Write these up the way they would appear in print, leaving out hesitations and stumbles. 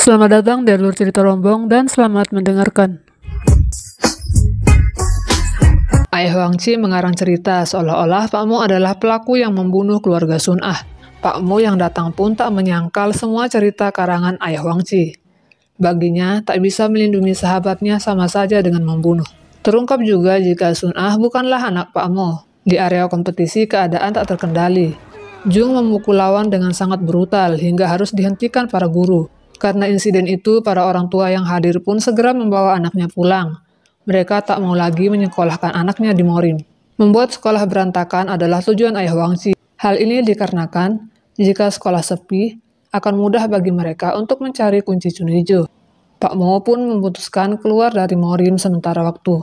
Selamat datang di Alur Cerita Rombong dan selamat mendengarkan. Ayah Wangci mengarang cerita seolah-olah Pak Mo adalah pelaku yang membunuh keluarga Sun Ah. Pak Mo yang datang pun tak menyangkal semua cerita karangan Ayah Wangci. Baginya, tak bisa melindungi sahabatnya sama saja dengan membunuh. Terungkap juga jika Sun Ah bukanlah anak Pak Mo. Di area kompetisi keadaan tak terkendali. Jung memukul lawan dengan sangat brutal hingga harus dihentikan para guru. Karena insiden itu, para orang tua yang hadir pun segera membawa anaknya pulang. Mereka tak mau lagi menyekolahkan anaknya di Morim. Membuat sekolah berantakan adalah tujuan Ayah Wangci. Hal ini dikarenakan jika sekolah sepi, akan mudah bagi mereka untuk mencari kunci Cunijo. Pak Mo pun memutuskan keluar dari Morim sementara waktu.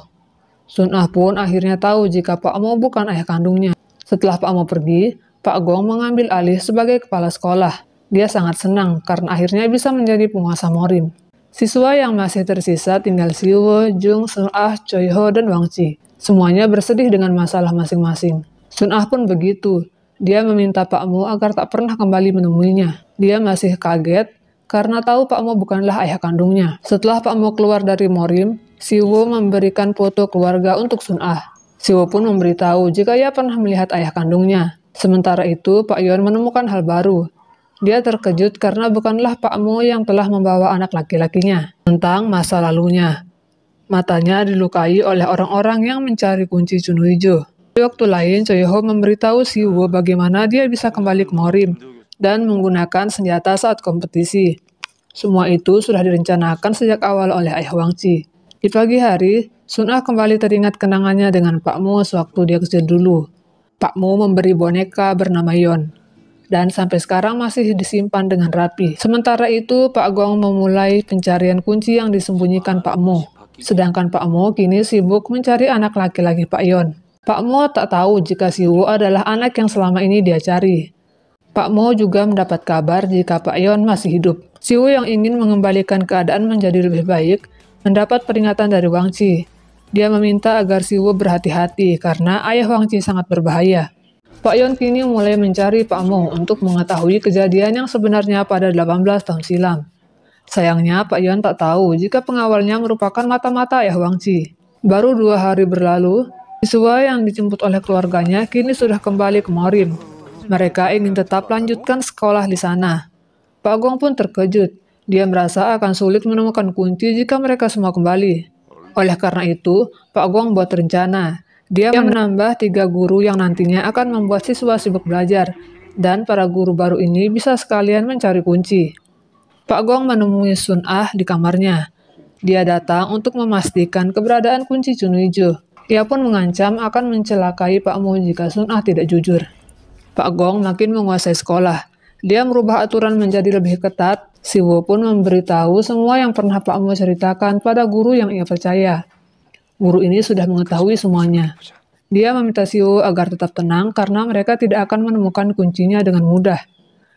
Sun Ah pun akhirnya tahu jika Pak Mo bukan ayah kandungnya. Setelah Pak Mo pergi, Pak Gong mengambil alih sebagai kepala sekolah. Dia sangat senang karena akhirnya bisa menjadi penguasa Morim. Siswa yang masih tersisa tinggal Siwo, Jung, Sun Ah, Choi Ho, dan Wangci. Semuanya bersedih dengan masalah masing-masing. Sun Ah pun begitu. Dia meminta Pak Mo agar tak pernah kembali menemuinya. Dia masih kaget karena tahu Pak Mo bukanlah ayah kandungnya. Setelah Pak Mo keluar dari Morim, Siwo memberikan foto keluarga untuk Sun Ah. Siwo pun memberitahu jika ia pernah melihat ayah kandungnya. Sementara itu, Pak Yon menemukan hal baru. Dia terkejut karena bukanlah Pak Mo yang telah membawa anak laki-lakinya. Tentang masa lalunya. Matanya dilukai oleh orang-orang yang mencari kunci Cunijo. Di waktu lain, Choi Ho memberitahu Siwo bagaimana dia bisa kembali ke Morim dan menggunakan senjata saat kompetisi. Semua itu sudah direncanakan sejak awal oleh Ayah Wangci. Di pagi hari, Sun Ah kembali teringat kenangannya dengan Pak Mo sewaktu dia kecil dulu. Pak Mo memberi boneka bernama Yon, dan sampai sekarang masih disimpan dengan rapi. Sementara itu, Pak Gong memulai pencarian kunci yang disembunyikan Pak Mo. Sedangkan Pak Mo kini sibuk mencari anak laki-laki Pak Yon. Pak Mo tak tahu jika Siwo adalah anak yang selama ini dia cari. Pak Mo juga mendapat kabar jika Pak Yon masih hidup. Siwo yang ingin mengembalikan keadaan menjadi lebih baik, mendapat peringatan dari Wangci. Dia meminta agar Siwo berhati-hati karena Ayah Wangci sangat berbahaya. Pak Yon kini mulai mencari Pak Mo untuk mengetahui kejadian yang sebenarnya pada 18 tahun silam. Sayangnya Pak Yon tak tahu jika pengawalnya merupakan mata-mata Ayah Wangci. Baru 2 hari berlalu, siswa yang dijemput oleh keluarganya kini sudah kembali ke Morim. Mereka ingin tetap lanjutkan sekolah di sana. Pak Gong pun terkejut. Dia merasa akan sulit menemukan kunci jika mereka semua kembali. Oleh karena itu, Pak Gong buat rencana. Dia menambah 3 guru yang nantinya akan membuat siswa sibuk belajar, dan para guru baru ini bisa sekalian mencari kunci. Pak Gong menemui Sun Ah di kamarnya. Dia datang untuk memastikan keberadaan kunci Cunijo. Ia pun mengancam akan mencelakai Pak Mo jika Sun Ah tidak jujur. Pak Gong makin menguasai sekolah. Dia merubah aturan menjadi lebih ketat. Siwo pun memberitahu semua yang pernah Pak Mo ceritakan pada guru yang ia percaya. Guru ini sudah mengetahui semuanya. Dia meminta Siwo agar tetap tenang karena mereka tidak akan menemukan kuncinya dengan mudah.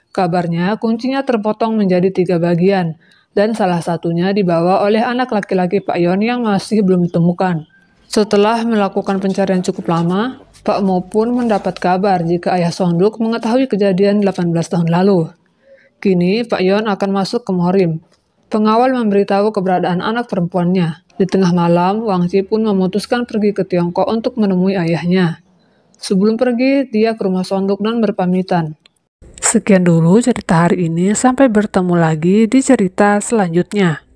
Kabarnya, kuncinya terpotong menjadi 3 bagian, dan salah satunya dibawa oleh anak laki-laki Pak Yon yang masih belum ditemukan. Setelah melakukan pencarian cukup lama, Pak Mo pun mendapat kabar jika Ayah Sonduk mengetahui kejadian 18 tahun lalu. Kini, Pak Yon akan masuk ke Morim. Pengawal memberitahu keberadaan anak perempuannya. Di tengah malam, Wangci pun memutuskan pergi ke Tiongkok untuk menemui ayahnya. Sebelum pergi, dia ke rumah Sonduk dan berpamitan. Sekian dulu cerita hari ini, sampai bertemu lagi di cerita selanjutnya.